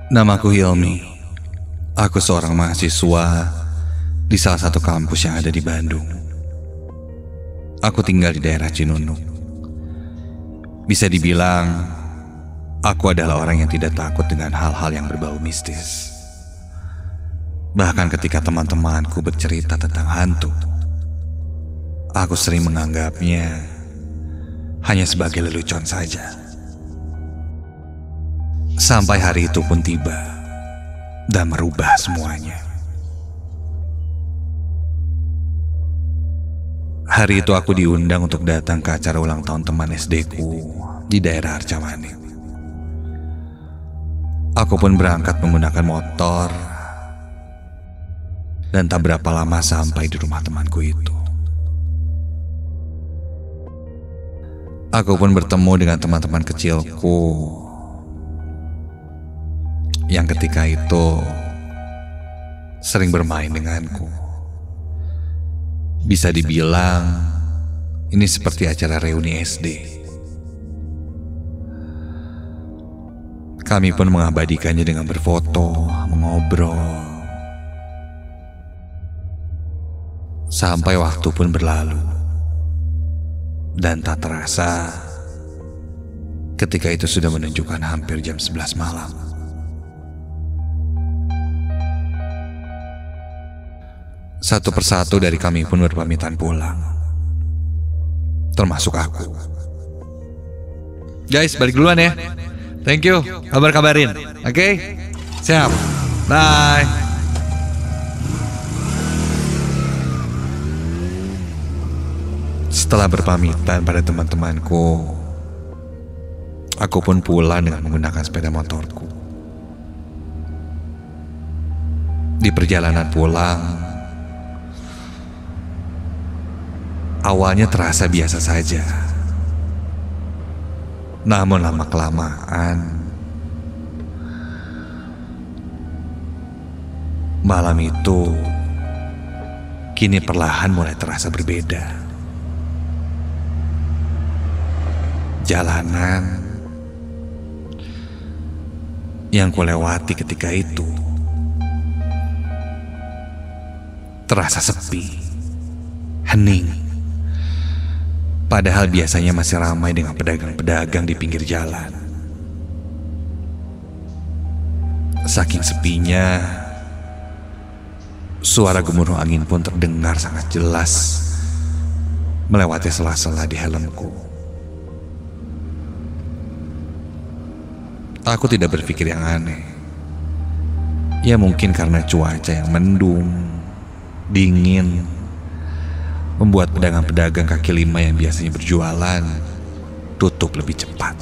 Namaku Hilmi. Aku seorang mahasiswa di salah satu kampus yang ada di Bandung. Aku tinggal di daerah Cinunuk. Bisa dibilang, aku adalah orang yang tidak takut dengan hal-hal yang berbau mistis. Bahkan ketika teman-temanku bercerita tentang hantu, aku sering menganggapnya hanya sebagai lelucon saja. Sampai hari itu pun tiba dan merubah semuanya. Hari itu aku diundang untuk datang ke acara ulang tahun teman SD-ku di daerah Arcamani. Aku pun berangkat menggunakan motor dan tak berapa lama sampai di rumah temanku itu. Aku pun bertemu dengan teman-teman kecilku yang ketika itu sering bermain denganku. Bisa dibilang ini seperti acara reuni SD. Kami pun mengabadikannya dengan berfoto, mengobrol. Sampai waktu pun berlalu. Dan tak terasa ketika itu sudah menunjukkan hampir jam 11 malam. Satu persatu dari kami pun berpamitan pulang, termasuk aku. Guys, balik duluan ya. Thank you, kabarin. Oke? Siap. Bye. Setelah berpamitan pada teman-temanku, aku pun pulang dengan menggunakan sepeda motorku. Di perjalanan pulang, awalnya terasa biasa saja. Namun lama-kelamaan, malam itu kini perlahan mulai terasa berbeda. Jalanan yang kulewati ketika itu terasa sepi, hening. Padahal biasanya masih ramai dengan pedagang-pedagang di pinggir jalan. Saking sepinya, suara gemuruh angin pun terdengar sangat jelas melewati sela-sela di helmku. Aku tidak berpikir yang aneh. Ya mungkin karena cuaca yang mendung, dingin, membuat pedagang-pedagang kaki lima yang biasanya berjualan tutup lebih cepat.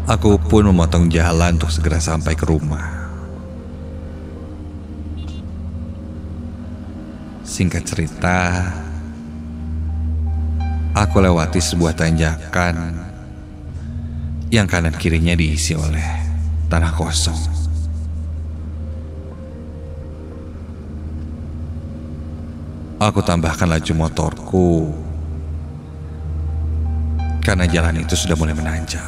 Aku pun memotong jalan untuk segera sampai ke rumah. Singkat cerita, aku lewati sebuah tanjakan yang kanan kirinya diisi oleh tanah kosong. Aku tambahkan laju motorku karena jalan itu sudah mulai menanjak.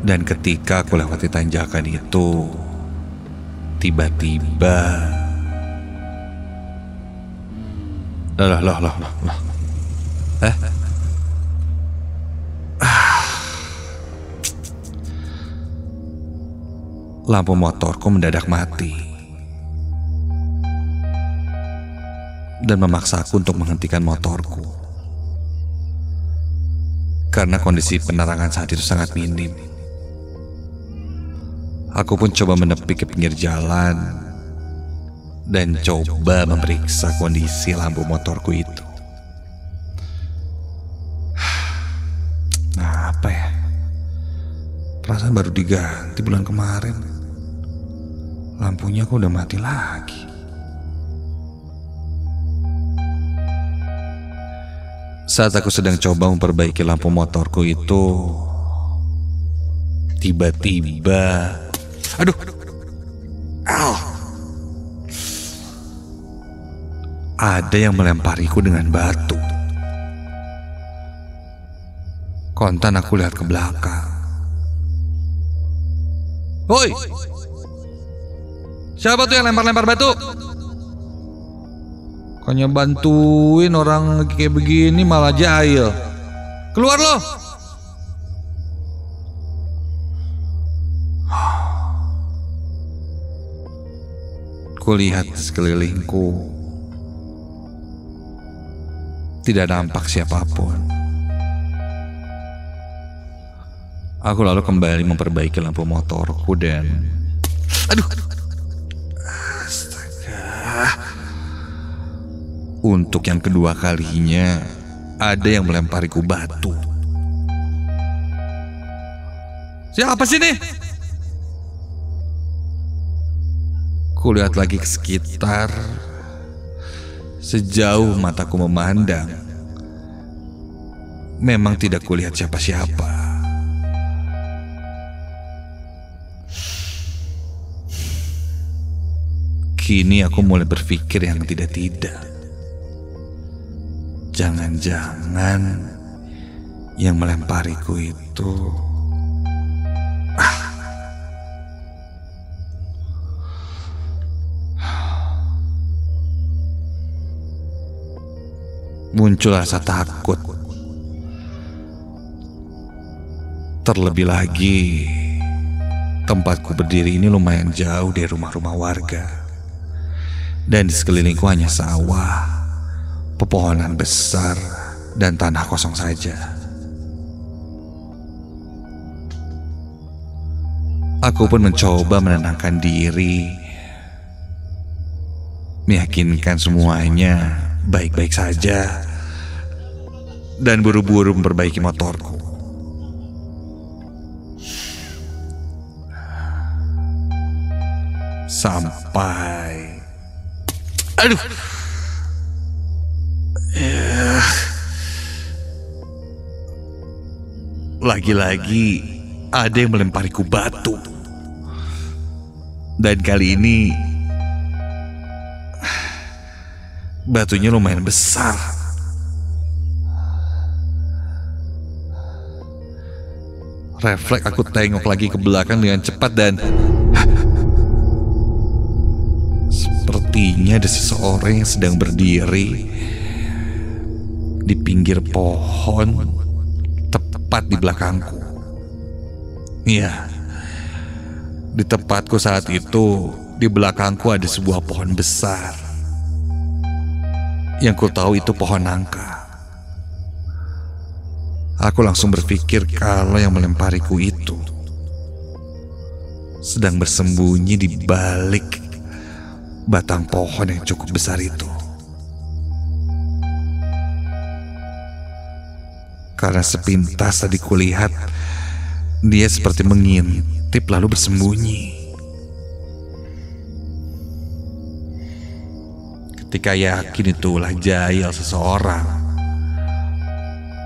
Dan ketika aku lewati tanjakan itu, tiba-tiba Loh. Lampu motorku mendadak mati dan memaksaku untuk menghentikan motorku karena kondisi penerangan saat itu sangat minim. Aku pun coba menepi ke pinggir jalan dan coba memeriksa kondisi lampu motorku itu. Nah, apa ya? Perasaan baru diganti bulan kemarin. Lampunya kok udah mati lagi. Saat aku sedang coba memperbaiki lampu motorku itu, Tiba-tiba, aduh, Au. Ada yang melempariku dengan batu. Kontan aku lihat ke belakang. Hoi, siapa tuh yang lempar-lempar batu? Kayaknya bantuin orang kayak begini malah jahil. Keluar lo! Kulihat sekelilingku, tidak nampak siapapun. Aku lalu kembali memperbaiki lampu motorku dan... Aduh! Astaga. Untuk yang kedua kalinya, ada yang melempariku batu. Siapa sih nih? Kulihat lagi ke sekitar. Sejauh mataku memandang, memang tidak kulihat siapa-siapa. Kini aku mulai berpikir yang tidak-tidak. Jangan-jangan yang melempariku itu... Muncul rasa takut. Terlebih lagi, tempatku berdiri ini lumayan jauh dari rumah-rumah warga. Dan di sekelilingku hanya sawah, pepohonan besar, dan tanah kosong saja. Aku pun mencoba menenangkan diri, meyakinkan semuanya baik-baik saja, dan buru-buru memperbaiki motorku. Sampai... Aduh! Lagi-lagi ada yang melempariku batu. Dan kali ini batunya lumayan besar. Refleks aku tengok lagi ke belakang dengan cepat dan sepertinya ada seseorang yang sedang berdiri di pinggir pohon tepat di belakangku. Iya, di tempatku saat itu, di belakangku ada sebuah pohon besar. Yang ku tahu itu pohon nangka. Aku langsung berpikir kalau yang melempariku itu sedang bersembunyi di balik batang pohon yang cukup besar itu. Karena sepintas tadi kulihat dia seperti mengintip lalu bersembunyi. Ketika yakin itulah jahil seseorang,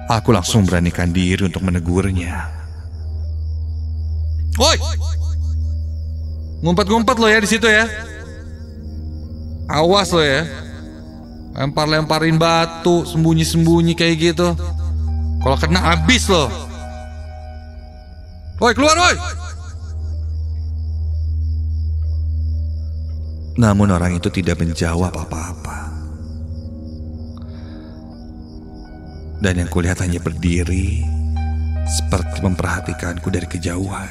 aku langsung beranikan diri untuk menegurnya. Woi, ngumpet-ngumpet lo ya di situ ya. Awas lo ya, lempar-lemparin batu, sembunyi-sembunyi kayak gitu. Kalau kena abis lo. Woi, keluar woi. Namun orang itu tidak menjawab apa-apa. Dan yang kulihat hanya berdiri seperti memperhatikanku dari kejauhan.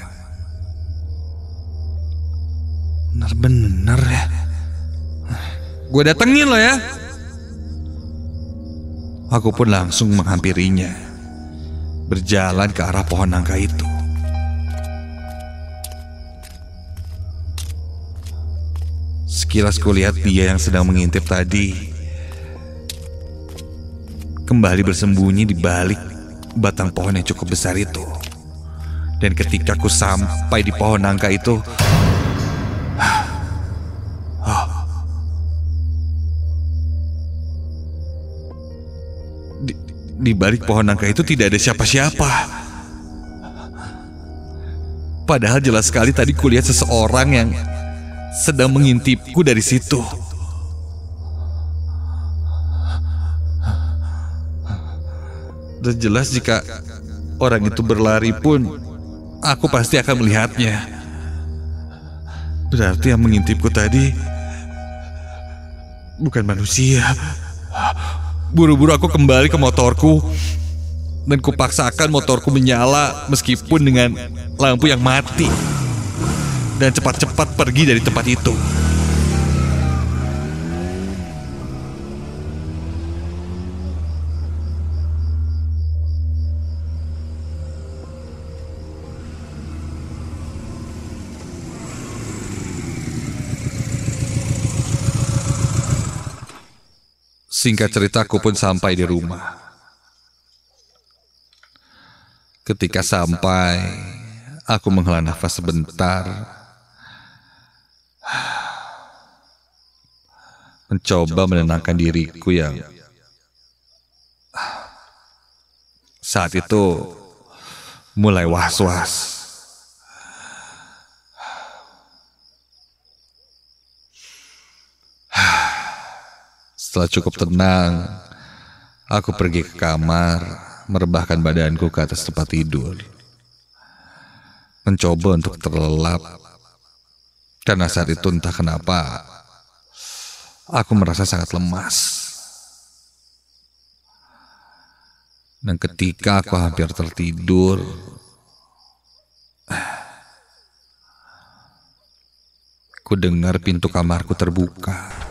Benar-benar ya. Gue datengin lo ya. Aku pun langsung menghampirinya, berjalan ke arah pohon nangka itu. Sekilas kulihat dia yang sedang mengintip tadi kembali bersembunyi di balik batang pohon yang cukup besar itu. Dan ketika ku sampai di pohon nangka itu, di balik pohon nangka itu tidak ada siapa-siapa. Padahal jelas sekali tadi kulihat seseorang yang sedang mengintipku dari situ. Dan jelas jika orang itu berlari pun, aku pasti akan melihatnya. Berarti yang mengintipku tadi bukan manusia. Buru-buru aku kembali ke motorku dan kupaksakan motorku menyala meskipun dengan lampu yang mati, dan cepat-cepat pergi dari tempat itu. Singkat cerita, aku pun sampai di rumah. Ketika sampai, aku menghela nafas sebentar, mencoba menenangkan diriku yang saat itu mulai was-was. Setelah cukup tenang, aku pergi ke kamar, merebahkan badanku ke atas tempat tidur, mencoba untuk terlelap, karena saat itu entah kenapa aku merasa sangat lemas. Dan ketika aku hampir tertidur, ku dengar pintu kamarku terbuka.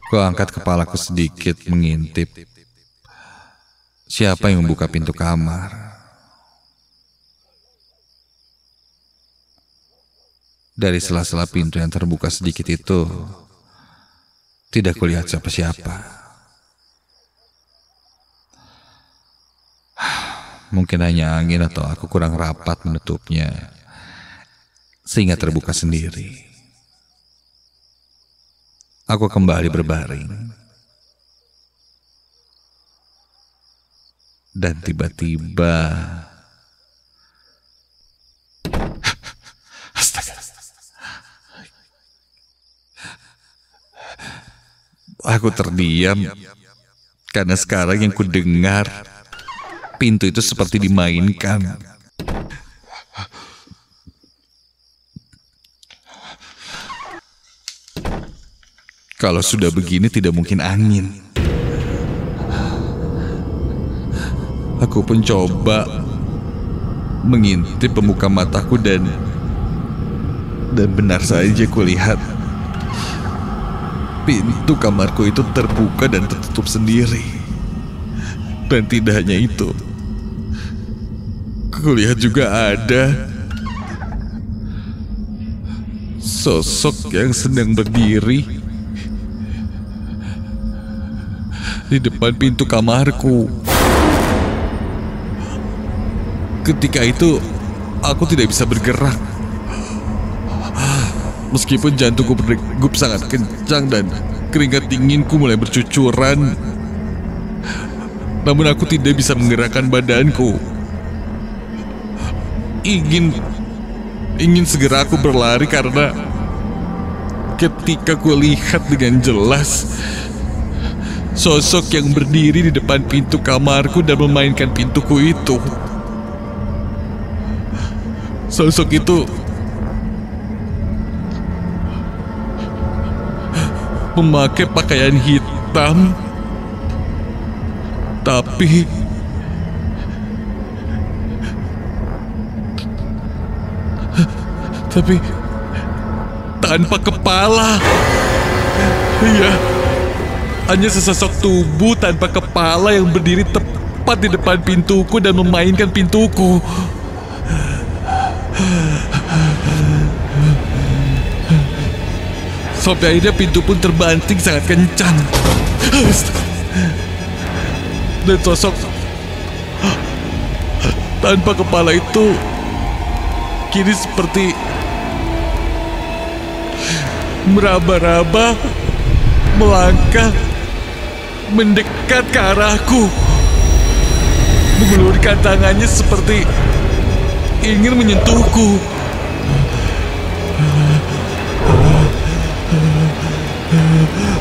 Ku angkat kepalaku sedikit mengintip. Siapa yang membuka pintu kamar? Dari sela-sela pintu yang terbuka sedikit itu, tidak kulihat siapa-siapa. Mungkin hanya angin atau aku kurang rapat menutupnya, sehingga terbuka sendiri. Aku kembali berbaring. Dan tiba-tiba, astaga, aku terdiam karena sekarang yang kudengar, pintu itu seperti dimainkan. Kalau sudah begini tidak mungkin angin. Aku pun coba mengintip pembuka mataku dan benar saja kulihat pintu kamarku itu terbuka dan tertutup sendiri. Dan tidak hanya itu, kulihat juga ada sosok yang sedang berdiri di depan pintu kamarku. Ketika itu, aku tidak bisa bergerak. Meskipun jantungku berdegup sangat kencang dan keringat dinginku mulai bercucuran, namun aku tidak bisa menggerakkan badanku. Ingin segera aku berlari karena ketika ku lihat dengan jelas sosok yang berdiri di depan pintu kamarku dan memainkan pintuku itu. Sosok itu memakai pakaian hitam, tapi tanpa kepala. Iya, hanya sesosok tubuh tanpa kepala yang berdiri tepat di depan pintuku dan memainkan pintuku. Sampai akhirnya pintu pun terbanting sangat kencang. Dan sosok tanpa kepala itu kini seperti meraba-raba, melangkah mendekat ke arahku, mengulurkan tangannya seperti ingin menyentuhku.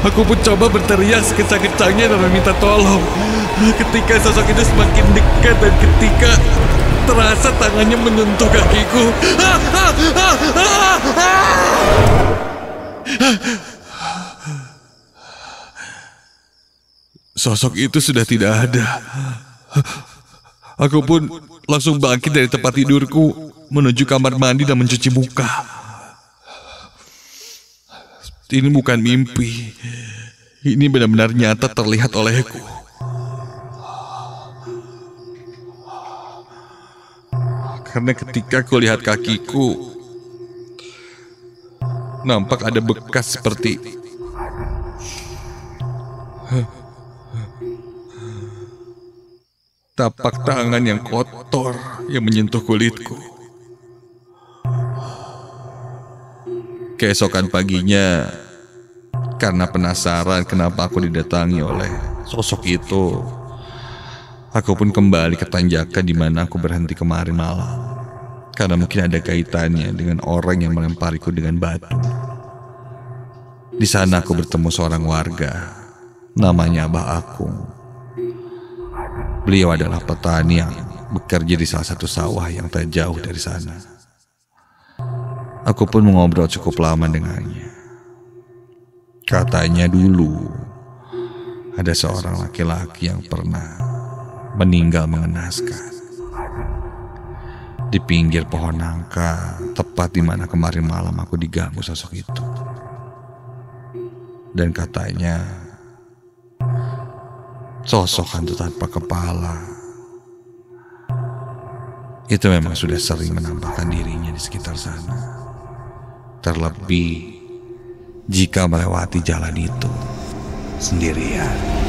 Aku pun coba berteriak sekecang-kecangnya dan meminta tolong. Ketika sosok itu semakin dekat dan ketika terasa tangannya menyentuh kakiku. Sosok itu sudah tidak ada. Aku pun langsung bangkit dari tempat tidurku, menuju kamar mandi dan mencuci muka. Ini bukan mimpi. Ini benar-benar nyata terlihat olehku. Karena ketika aku lihat kakiku, nampak ada bekas seperti tapak tangan yang kotor yang menyentuh kulitku. Keesokan paginya, karena penasaran kenapa aku didatangi oleh sosok itu, aku pun kembali ke tanjakan di mana aku berhenti kemarin malam. Karena mungkin ada kaitannya dengan orang yang melempariku dengan batu. Di sana aku bertemu seorang warga, namanya Abah Akung. Beliau adalah petani yang bekerja di salah satu sawah yang tak jauh dari sana. Aku pun mengobrol cukup lama dengannya. Katanya dulu ada seorang laki-laki yang pernah meninggal mengenaskan di pinggir pohon nangka, tepat di mana kemarin malam aku diganggu sosok itu. Dan katanya sosok hantu tanpa kepala itu memang sudah sering menampakkan dirinya di sekitar sana. Terlebih jika melewati jalan itu sendirian.